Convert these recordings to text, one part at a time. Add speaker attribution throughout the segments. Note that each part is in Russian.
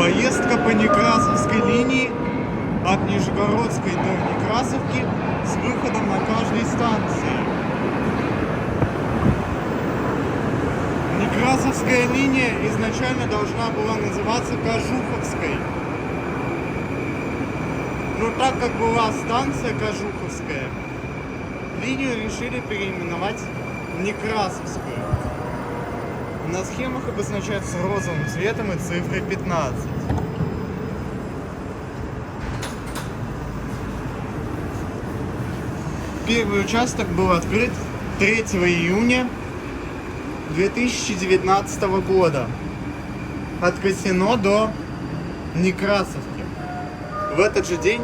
Speaker 1: Поездка по Некрасовской линии от Нижегородской до Некрасовки с выходом на каждой станции. Некрасовская линия изначально должна была называться Кожуховской. Но так как была станция Кожуховская, линию решили переименовать Некрасовскую. На схемах обозначается розовым цветом и цифрой 15. Первый участок был открыт 3 июня 2019 года от Косино до Некрасовки. В этот же день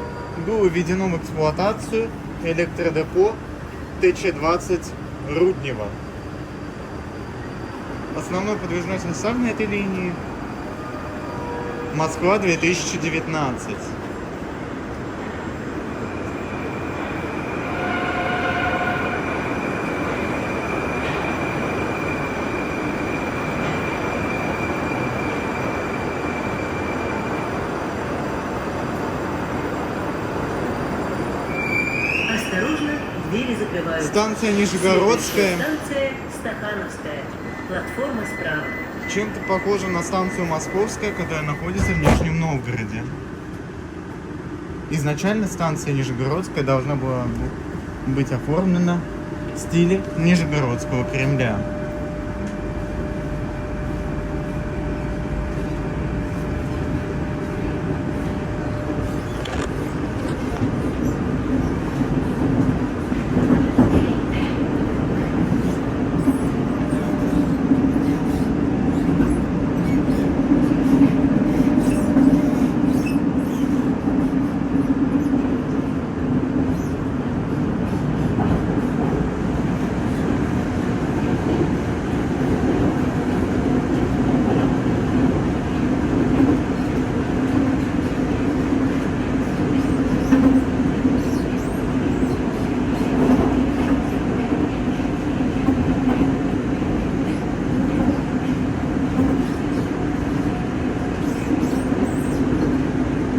Speaker 1: было введено в эксплуатацию электродепо ТЧ-20 Руднево. Основной подвижной состав на этой линии Москва 2019.
Speaker 2: Осторожно, двери закрываются.
Speaker 1: Станция Нижегородская.
Speaker 2: Станция Стахановская. Платформа справа.
Speaker 1: Чем-то похожа на станцию Московская, которая находится в Нижнем Новгороде. Изначально станция Нижегородская должна была быть оформлена в стиле Нижегородского Кремля.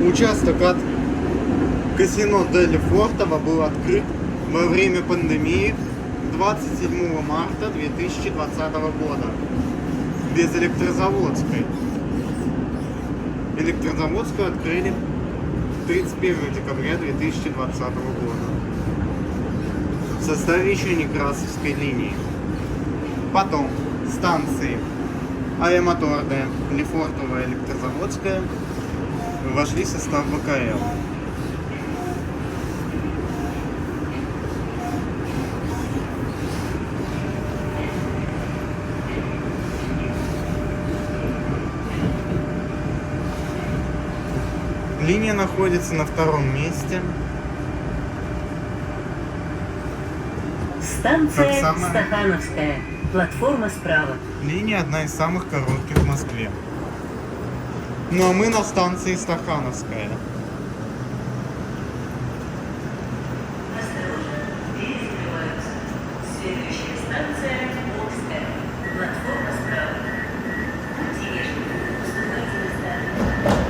Speaker 1: Участок от Косино до Лефортово был открыт во время пандемии 27 марта 2020 года без Электрозаводской. Электрозаводскую открыли 31 декабря 2020 года в составе еще Некрасовской линии. Потом станции Авиамоторная, Лефортово, Электрозаводская вошли в состав ВКЛ. Линия находится на втором месте.
Speaker 2: Станция
Speaker 1: Как самая-
Speaker 2: Стахановская. Платформа справа.
Speaker 1: Линия одна из самых коротких в Москве. Ну а мы на станции Стахановская.
Speaker 2: Осторожно, двери закрываются. Следующая станция Волжская. Платформа справа. Будьте вежливы, уступайте места.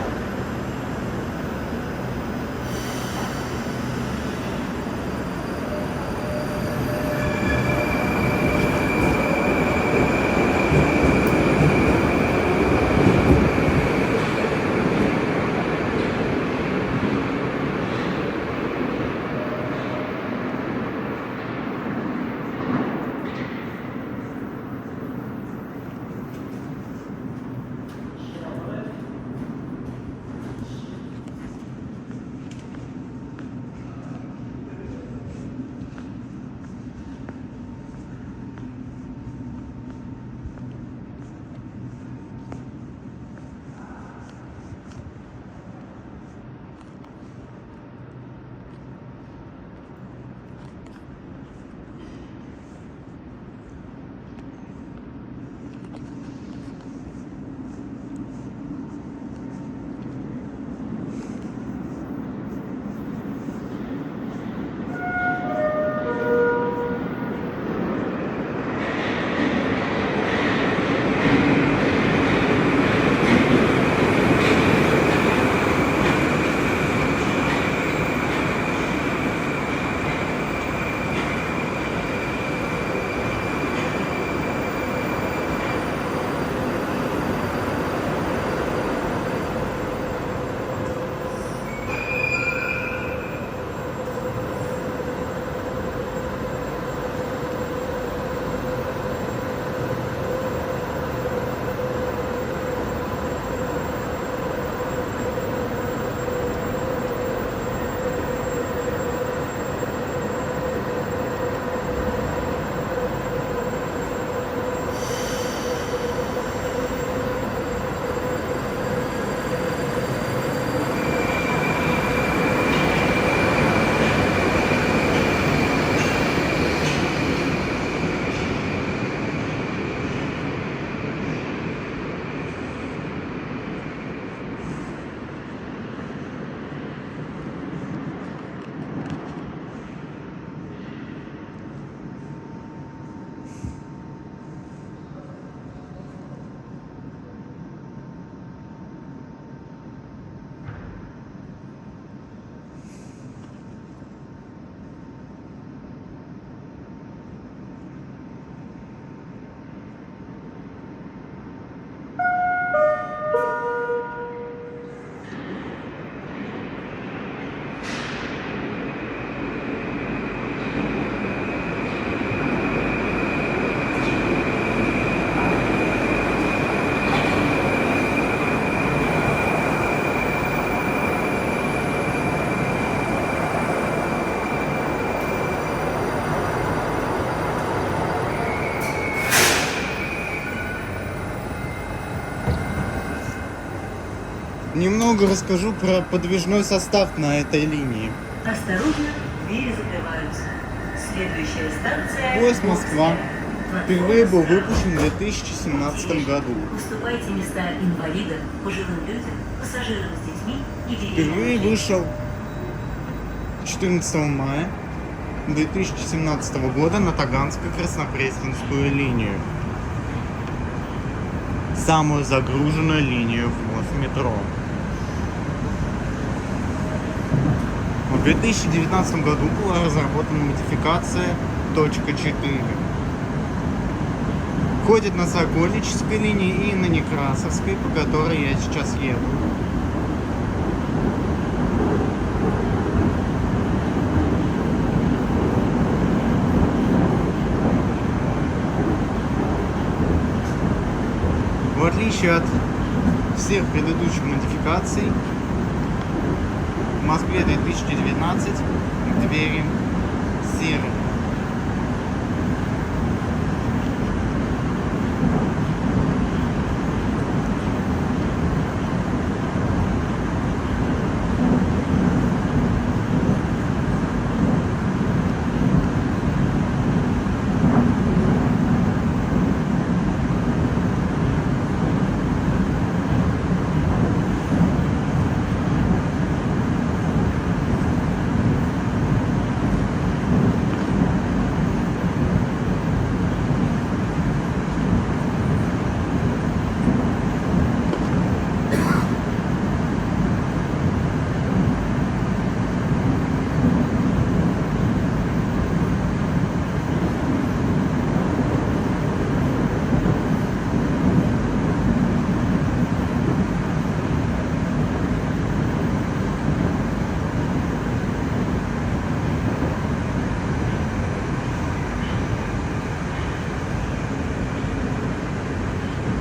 Speaker 1: Немного расскажу про подвижной состав на этой линии.
Speaker 2: Осторожно, двери закрываются. Следующая станция...
Speaker 1: Поезд Москва
Speaker 2: Окская.
Speaker 1: впервые был
Speaker 2: Платформа
Speaker 1: выпущен в 2017 году.
Speaker 2: Уступайте места инвалидам, пожилым людям, пассажирам с детьми и
Speaker 1: Впервые
Speaker 2: беременным.
Speaker 1: вышел 14 мая 2017 года на Таганско-Краснопресненскую линию. Самую загруженную линию в метро. В 2019 году была разработана модификация .4. Ходит на Сокольнической линии и на Некрасовской, по которой я сейчас еду. В отличие от всех предыдущих модификаций, в Москве 2019 двери серые.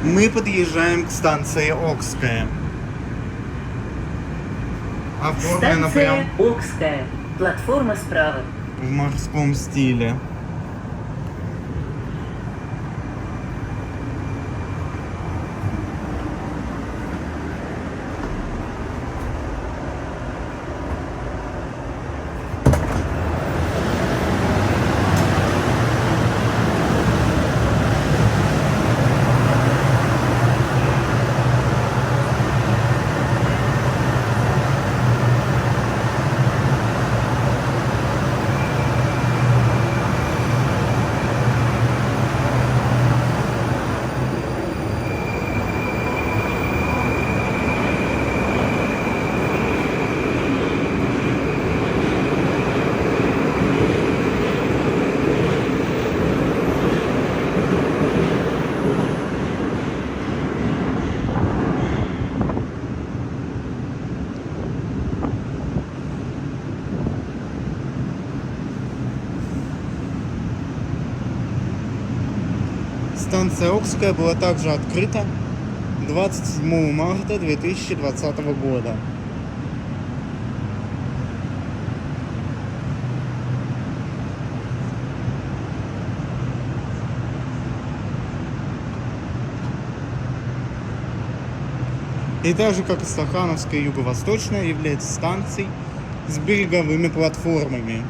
Speaker 1: Мы подъезжаем к станции Окская. Оформлена
Speaker 2: Станция
Speaker 1: прям
Speaker 2: Окская. Платформа справа.
Speaker 1: в морском стиле. Станция Окская была также открыта 27 марта 2020 года. И так же, как и Стахановская и Юго-Восточная, является станцией с береговыми платформами.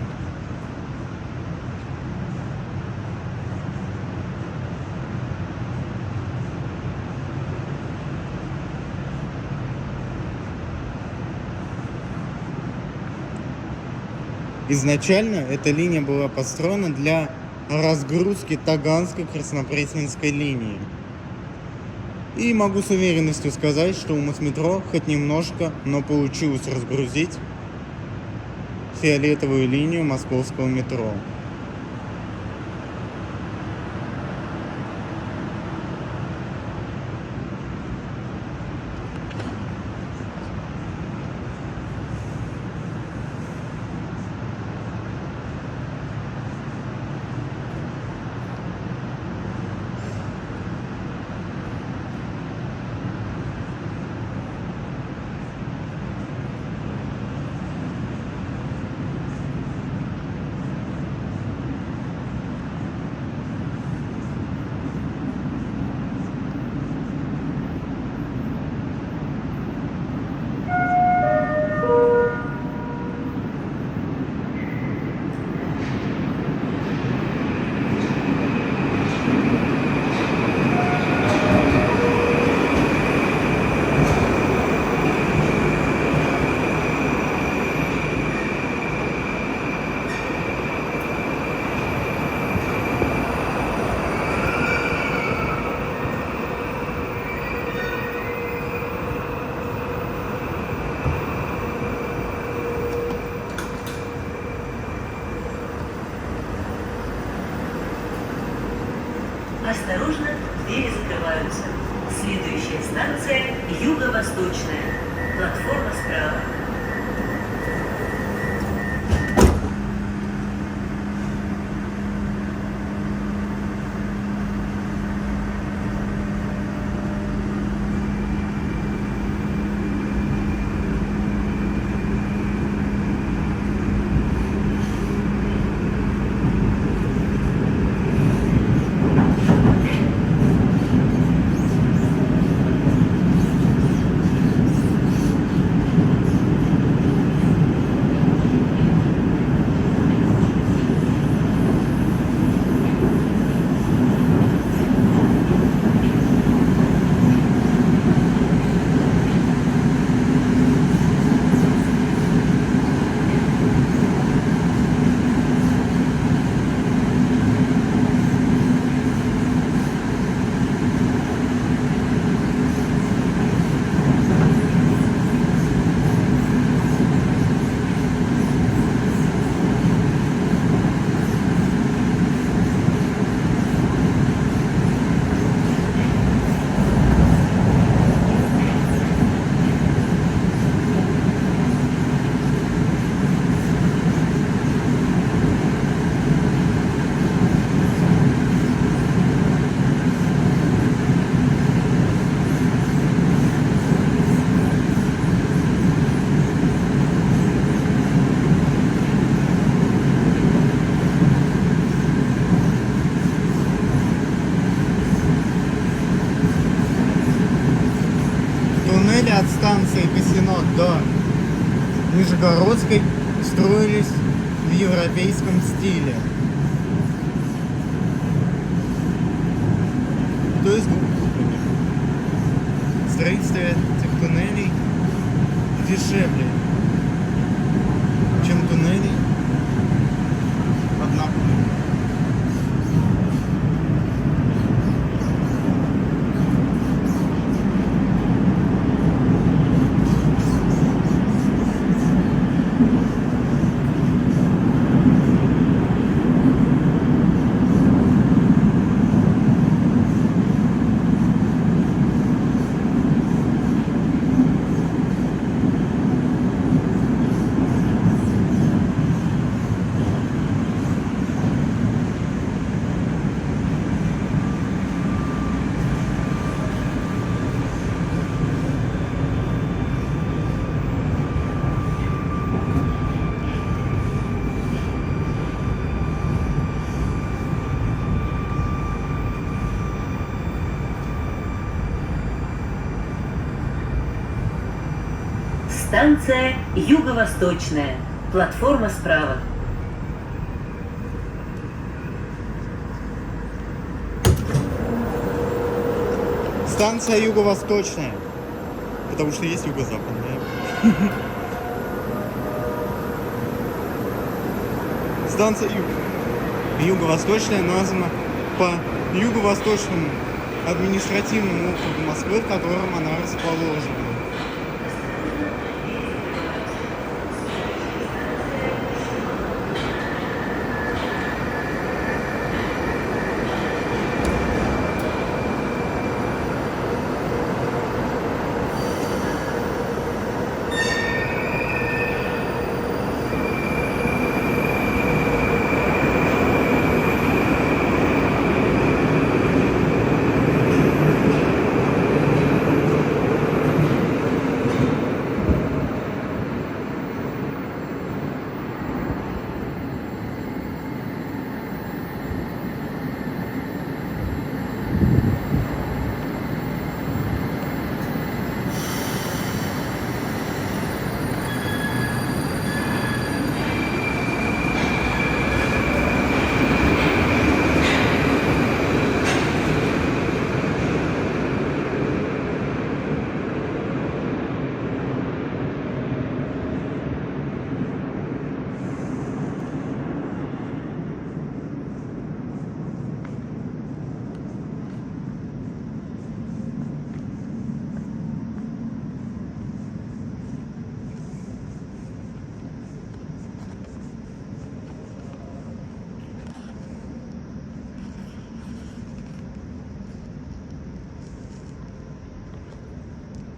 Speaker 1: Изначально эта линия была построена для разгрузки Таганско-Краснопресненской линии. И могу с уверенностью сказать, что у Мосметро хоть немножко, но получилось разгрузить фиолетовую линию московского метро.
Speaker 2: Станция Юго-Восточная. Платформа справа.
Speaker 1: Туннели от станции Косинод до Нижегородской строились в европейском стиле. То есть двухугольными. Строительство этих туннелей дешевле, чем туннели однокугольные.
Speaker 2: Станция Юго-Восточная. Платформа справа.
Speaker 1: Станция Юго-Восточная. Потому что есть Юго-Западная. Станция Юго-Восточная названа по Юго-Восточному административному округу Москвы, в котором она расположена.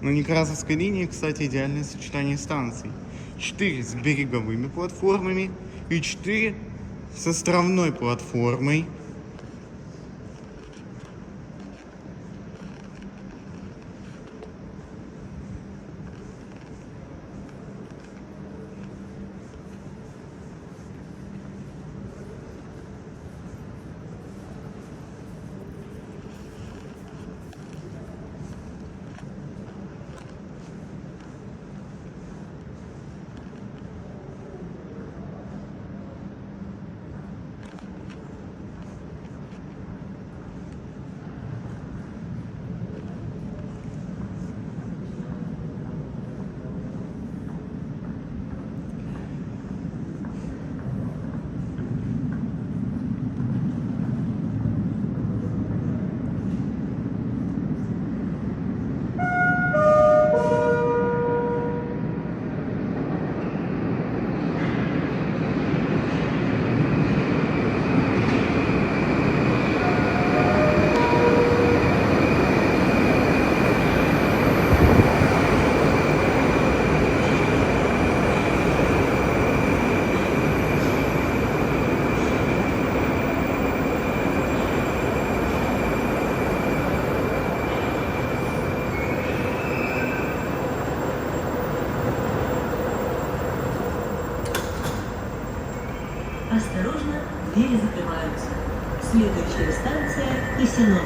Speaker 1: На Некрасовской линии, кстати, идеальное сочетание станций. 4 с береговыми платформами и 4 с островной платформой.
Speaker 2: Осторожно, двери закрываются. Следующая станция – Косино.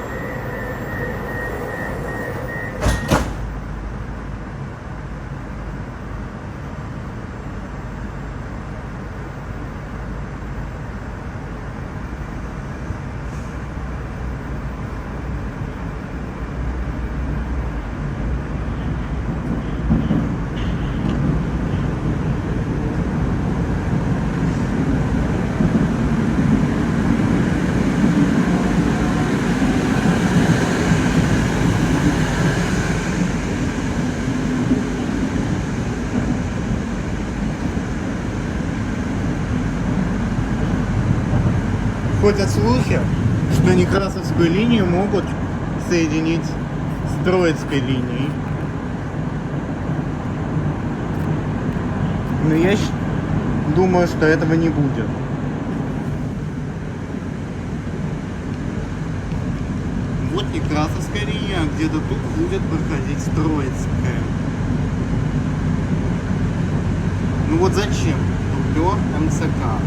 Speaker 1: Ходят слухи, что Некрасовскую линию могут соединить с Троицкой линией. Но я думаю, что этого не будет. Вот Некрасовская линия, а где-то тут будет проходить Троицкая. Ну вот зачем? Дублер МЦК.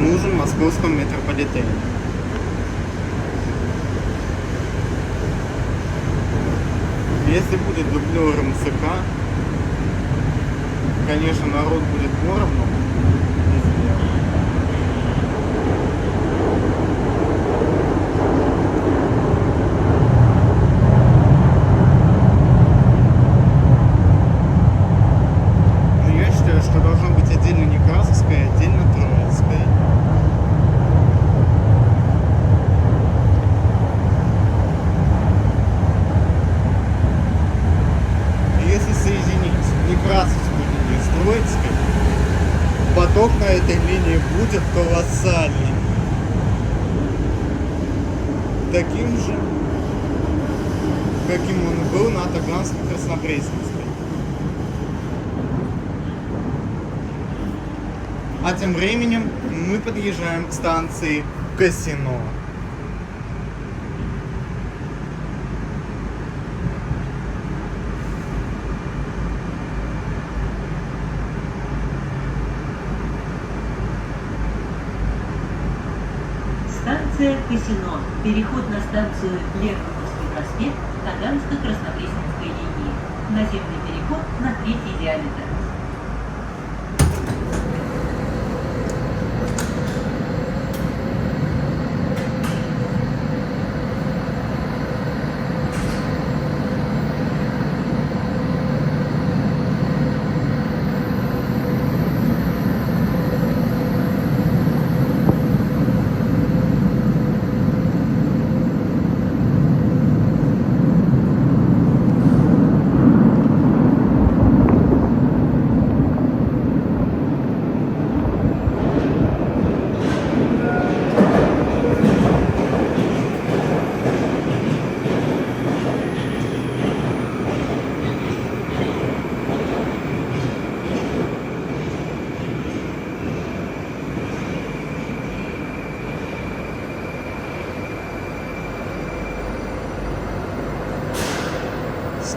Speaker 1: Нужен в московском метрополитене. Если будет дублер МЦК, конечно, народ будет поровну везде. Но я считаю, что должно быть отдельно Некрасовская, отдельно Троицкая. Если соединить Некрасовскую линию с Троицкой, поток на этой линии будет колоссальный. Таким же, каким он был на Таганско-Краснопресненской. А тем временем мы подъезжаем к станции Косино.
Speaker 2: Станция Косино. Переход на станцию Lermontovский проспект Таганско-Краснопресненской линии. Наземный переход на 3-й диаметр.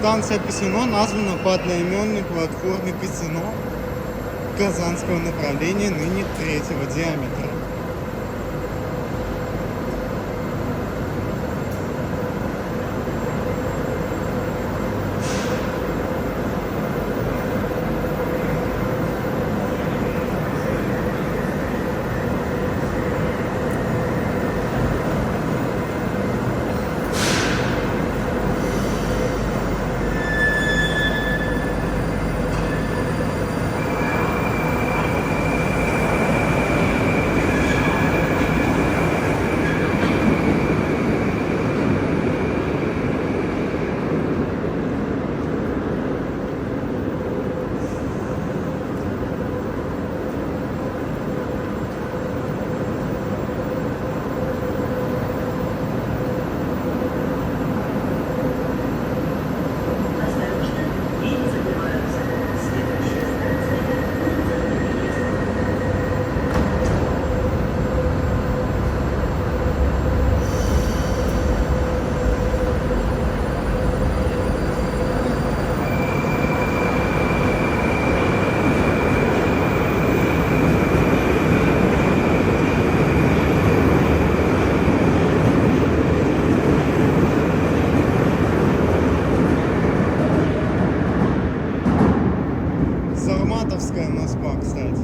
Speaker 1: Станция Косино названа по одноименной платформе Косино казанского направления, ныне третьего диаметра.
Speaker 2: Осторожно, двери закрываются. Следующая станция – Переезд.
Speaker 1: Сарматовская Москва, кстати.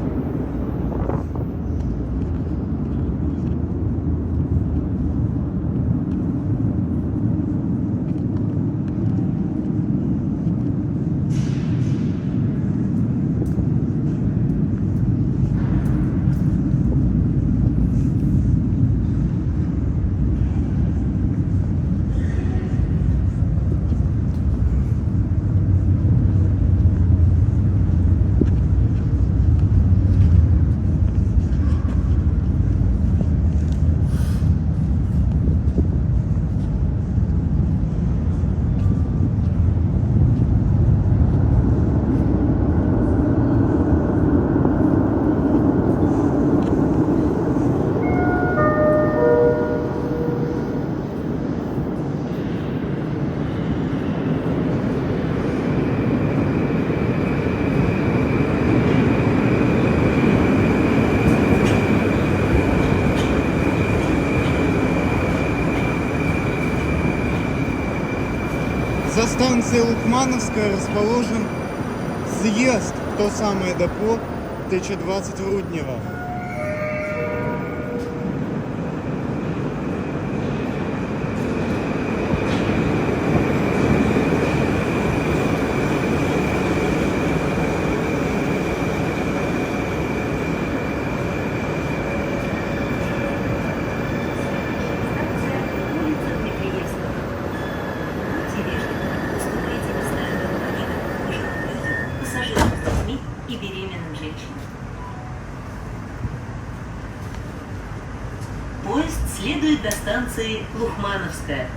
Speaker 1: За станцией Лукмановская расположен съезд в то самое депо ТЧ-20 Руднева.
Speaker 2: Станция – улица Переезда. Будьте вежливы, уступайте места инвалидам, пожилым людям, пассажирам с детьми и беременным женщинам. Поезд следует до станции Лухмановская.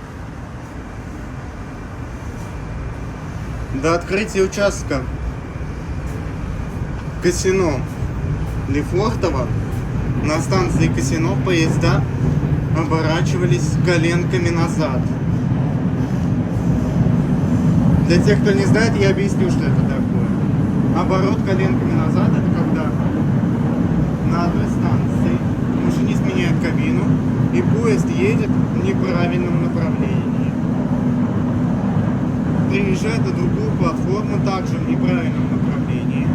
Speaker 1: До открытия участка Косино Лефортово на станции Косино поезда оборачивались коленками назад. Для тех, кто не знает, я объясню, что это такое. Оборот коленками назад — это когда на одной станции машинист меняет кабину и поезд едет в неправильном направлении. Приезжает на другую платформу также в неправильном направлении.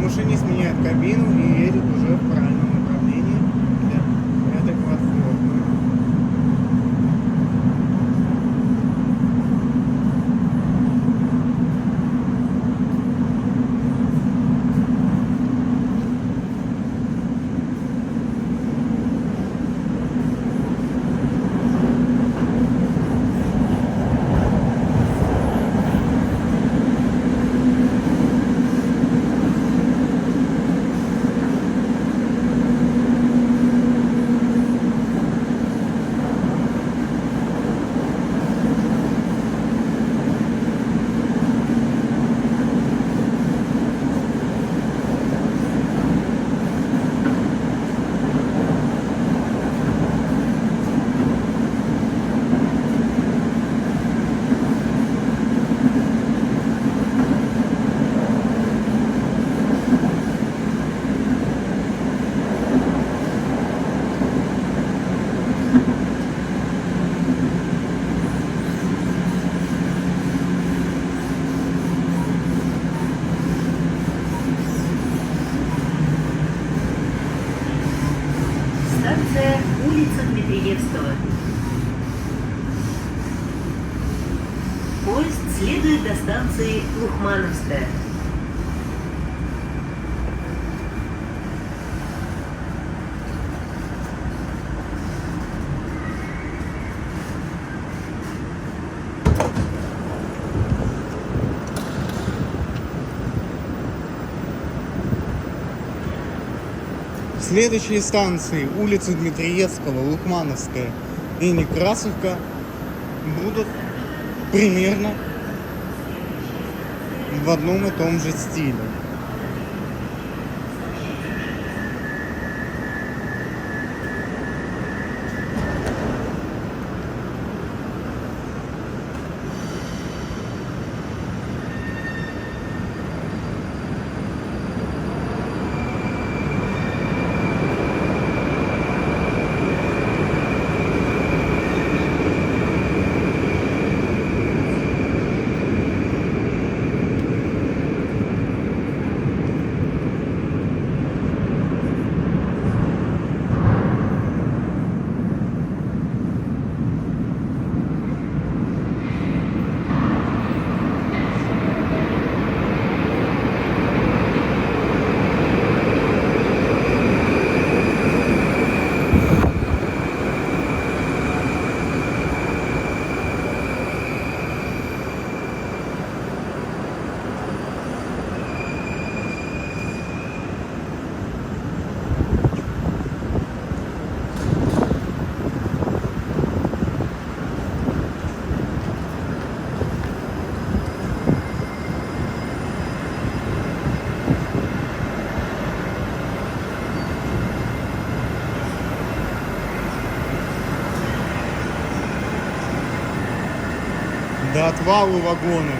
Speaker 1: Машинист меняет кабину и едет уже в правильном направлении для этой платформы.
Speaker 2: Поезд следует до станции Лухмановская.
Speaker 1: Следующие станции улица Дмитриевского, Лукмановская и Некрасовка будут примерно в одном и том же стиле. До отвалу вагоны.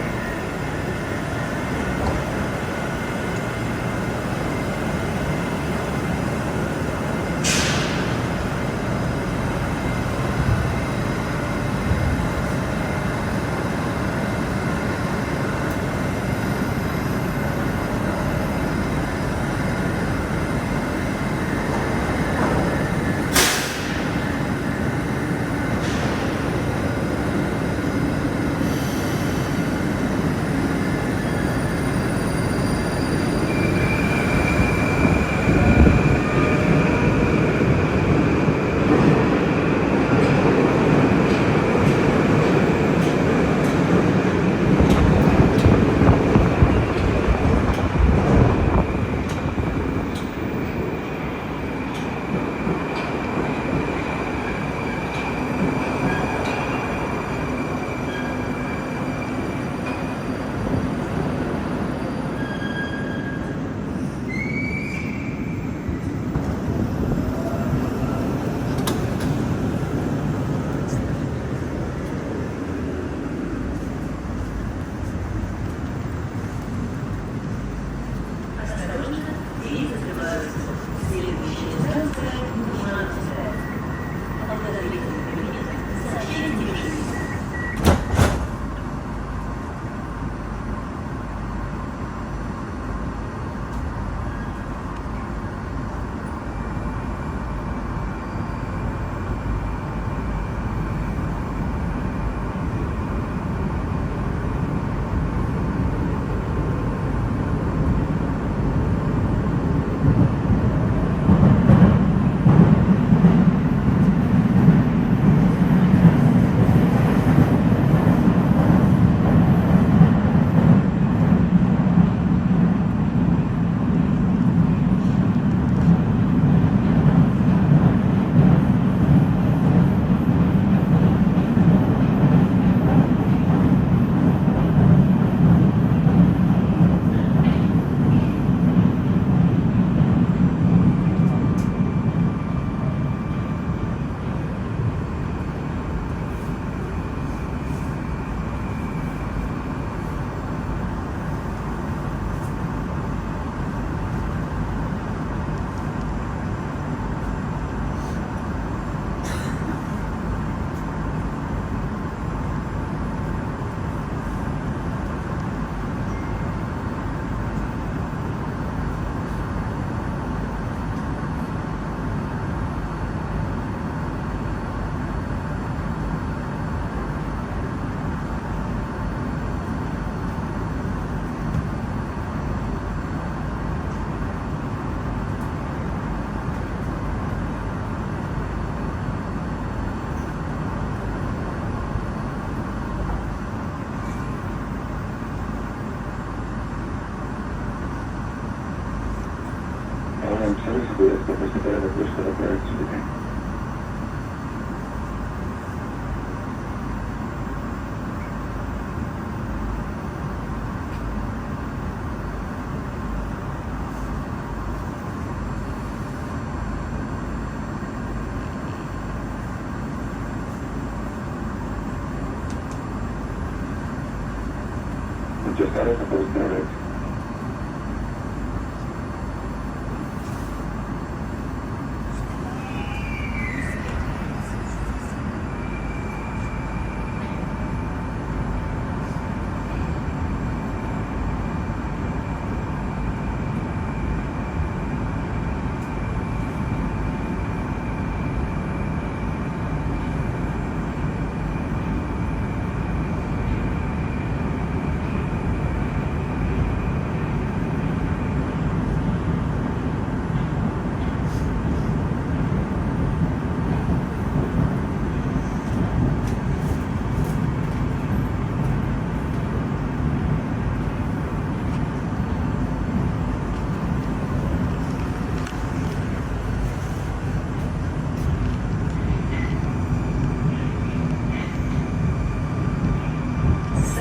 Speaker 3: Just out of the first minute.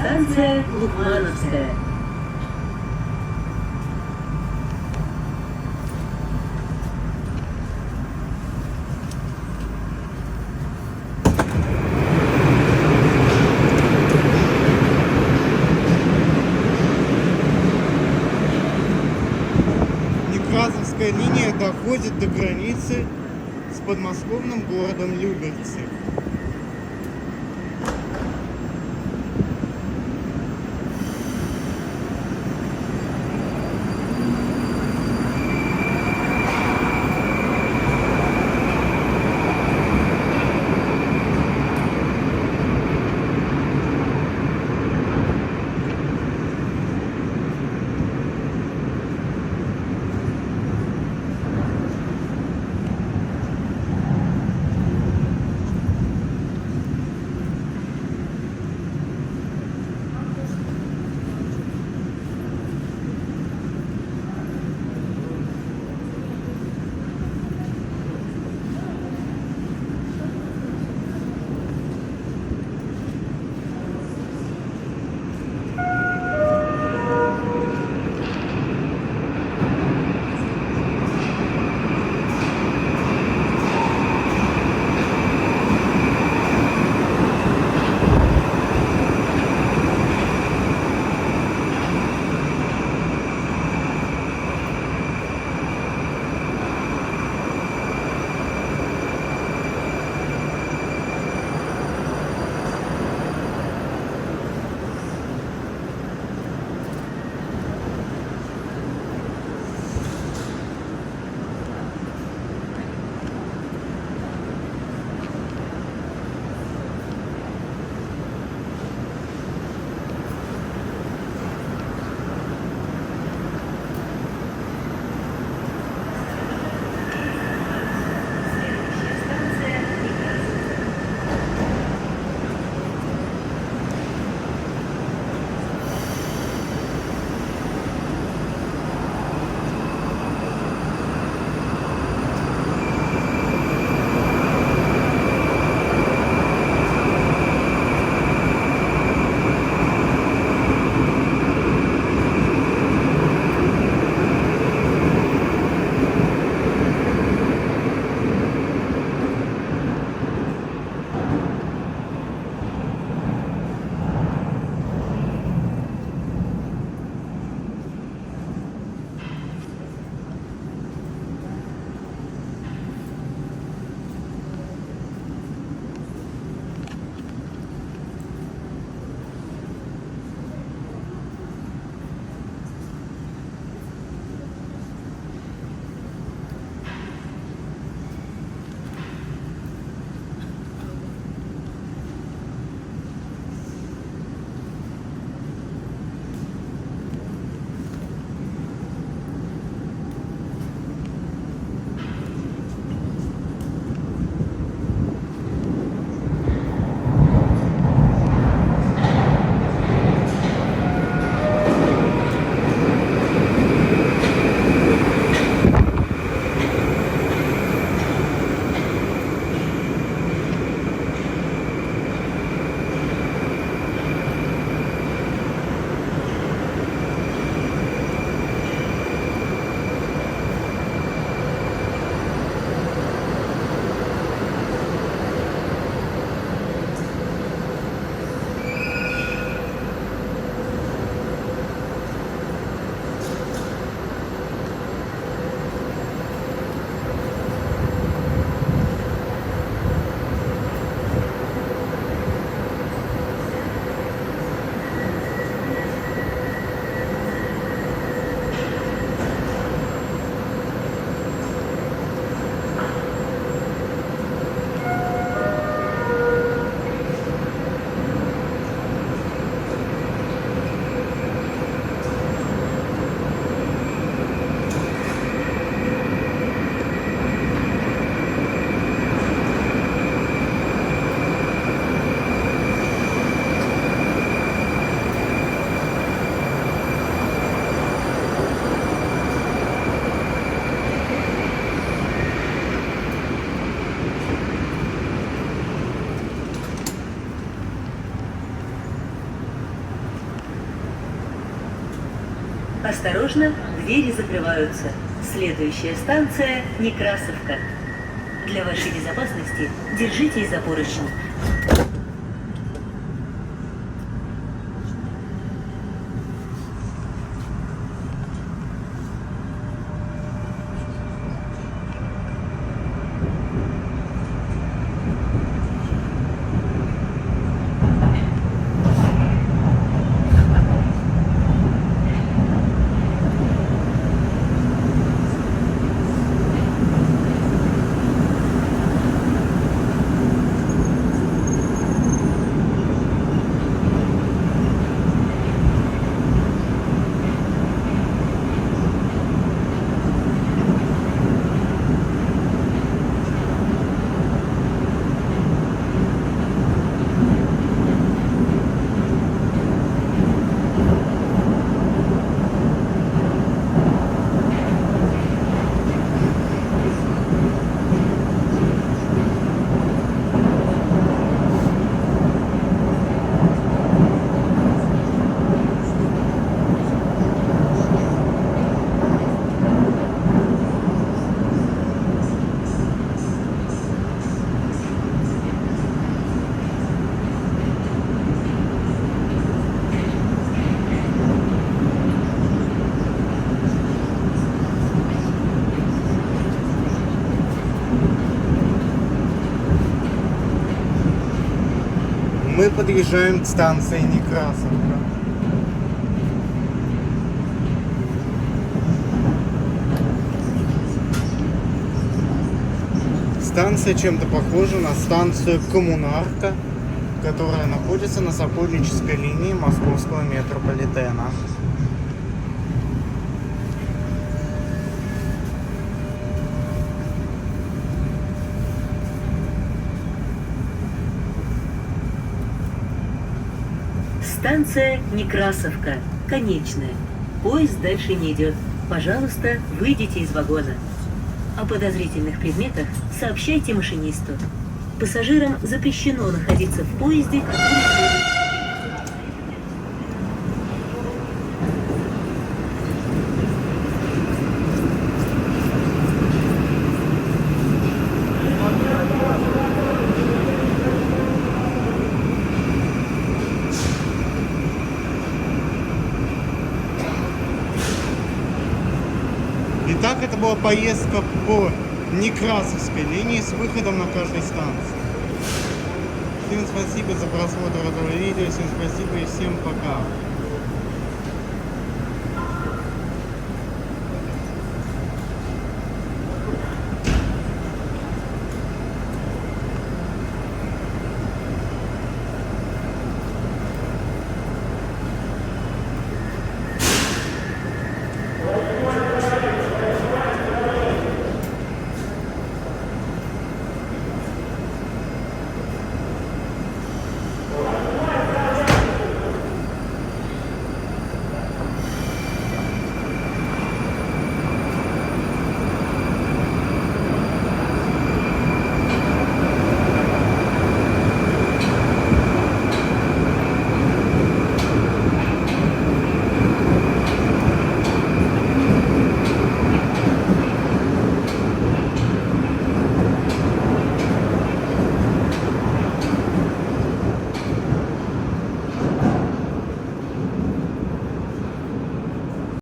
Speaker 2: Станция Лукмановская.
Speaker 1: Некрасовская линия доходит до границы с подмосковным городом Люберцы.
Speaker 2: Осторожно, двери закрываются. Следующая станция Некрасовка. Для вашей безопасности держитесь за поручни.
Speaker 1: Мы подъезжаем к станции Некрасовка. Станция чем-то похожа на станцию Коммунарка, которая находится на Сокольнической линии московского метрополитена.
Speaker 2: Станция Некрасовка. Конечная. Поезд дальше не идет. Пожалуйста, выйдите из вагона. О подозрительных предметах сообщайте машинисту. Пассажирам запрещено находиться в поезде, который...
Speaker 1: Итак, это была поездка по Некрасовской линии с выходом на каждой станции. Всем спасибо за просмотр этого видео, всем спасибо и всем пока.